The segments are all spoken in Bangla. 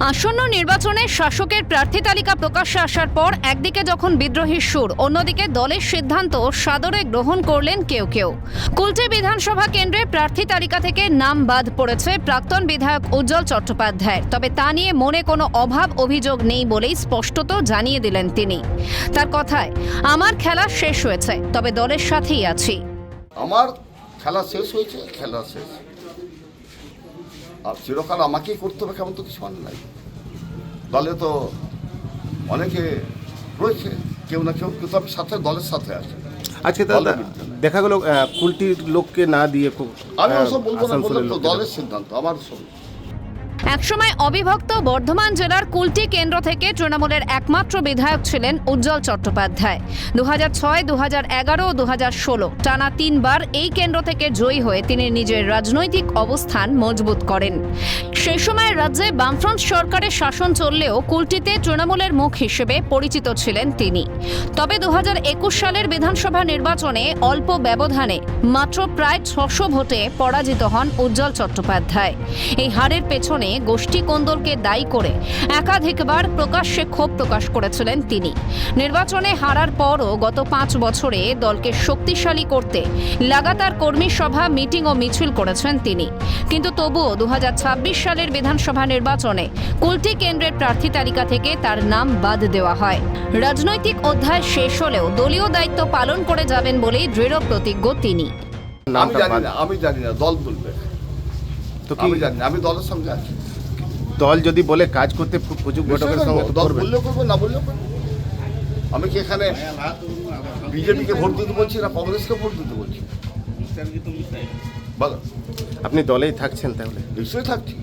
আসন্ন নির্বাচনে শাসকের প্রার্থী তালিকা প্রকাশ্যে আসার পর একদিকে যখন বিদ্রোহীর সুর, অন্যদিকে দলের সিদ্ধান্ত সাদরে গ্রহণ করলেন কেউ কেউ। কুলটি বিধানসভা কেন্দ্রে প্রার্থী তালিকা থেকে নাম বাদ পড়েছে প্রাক্তন বিধায়ক উজ্জ্বল চট্টোপাধ্যায়ের। তবে তা নিয়ে মনে কোনো অভাব অভিযোগ নেই বলেই স্পষ্টত জানিয়ে দিলেন তিনি। তার কথায়, আমার খেলা শেষ হয়েছে, তবে দলের সাথেই আছি। আমার খেলা শেষ হয়েছে, খেলা শেষ। আর চিরকাল আমাকেই করতে হবে কেমন তো কিছু মানে নাই। দলে তো অনেকে রয়েছে, কেউ না কেউ, কিন্তু আমি সাথে দলের সাথে আছি। আজকে তাহলে দেখা গেল কুলটির লোককে না দিয়ে খুব আমি ওসব বলবো না, বললাম তো দলের সিদ্ধান্ত, আমার সব। একসময় অবিভক্ত বর্ধমান জেলার কুলটি কেন্দ্র থেকে তৃণমূলের একমাত্র বিধায়ক ছিলেন উজ্জ্বল চট্টোপাধ্যায়। 2006, 2011 ও 2016 টানা 3 বার এই কেন্দ্র থেকে জয়ী হয়ে তিনি নিজের রাজনৈতিক অবস্থান মজবুত করেন। সেই সময় রাজ্যে বামফ্রন্ট সরকারের শাসন চললেও কুলটিতে তৃণমূলের মুখ হিসেবে পরিচিত ছিলেন তিনি। তবে 2021 সালের বিধানসভা নির্বাচনে অল্প ব্যবধানে মাত্র প্রায় 600 ভোটে পরাজিত হন উজ্জ্বল চট্টোপাধ্যায়। এই হারের পেছনে গোষ্ঠী কোন্দলকে দায়ী করে একাধিকবার প্রকাশ্যে ক্ষোভ প্রকাশ করেছিলেন তিনি। নির্বাচনে হারার পরও গত 5 বছরে দলকে শক্তিশালী করতে লাগাতার কর্মী সভা, মিটিং ও মিছিল করেছেন তিনি। কিন্তু তবুও 2026 সালের বিধানসভা নির্বাচনে কুলটি কেন্দ্রের প্রার্থী তালিকা থেকে তার নাম বাদ দেওয়া হয়। রাজনৈতিক অধ্যায় শেষ হলেও দলীয় দায়িত্ব পালন করে যাবেন বলেই দৃঢ় প্রতিজ্ঞ তিনি। আমি জানি না, দল বলবে। আমি জানি না, আমি দলের সঙ্গে আছি। দল যদি বলে কাজ করতে প্রচুর ঘটকের সঙ্গে দল বললেও করবো, না বললেও করবো। আমি কি এখানে বিজেপিকে ভোট দিতে বলছি না কংগ্রেসকে ভোট দিতে বলছি? বলো, আপনি দলেই থাকছেন তাহলে? নিশ্চয়ই থাকছি।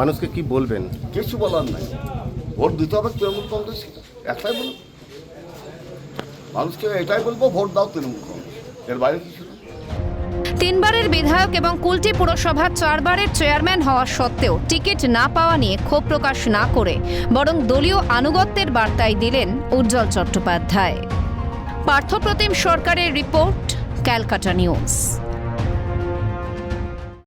মানুষকে কি বলবেন? কিছু বলার নাই, ভোট দিতে হবে তৃণমূল কংগ্রেসকে, একটাই বলবো মানুষকে, এটাই বলবো, ভোট দাও তৃণমূল কংগ্রেস, এর বাইরে কিছু। 3 বারের বিধায়ক এবং কুলটি পুরসভার 4 বারের চেয়ারম্যান হওয়া সত্ত্বেও টিকিট না পাওয়া নিয়ে ক্ষোভ প্রকাশ না করে বরং দলীয় আনুগত্যের বার্তাই দিলেন উজ্জ্বল চট্টোপাধ্যায়। পার্থপ্রতিম সরকারের রিপোর্ট, ক্যালকাটা নিউজ।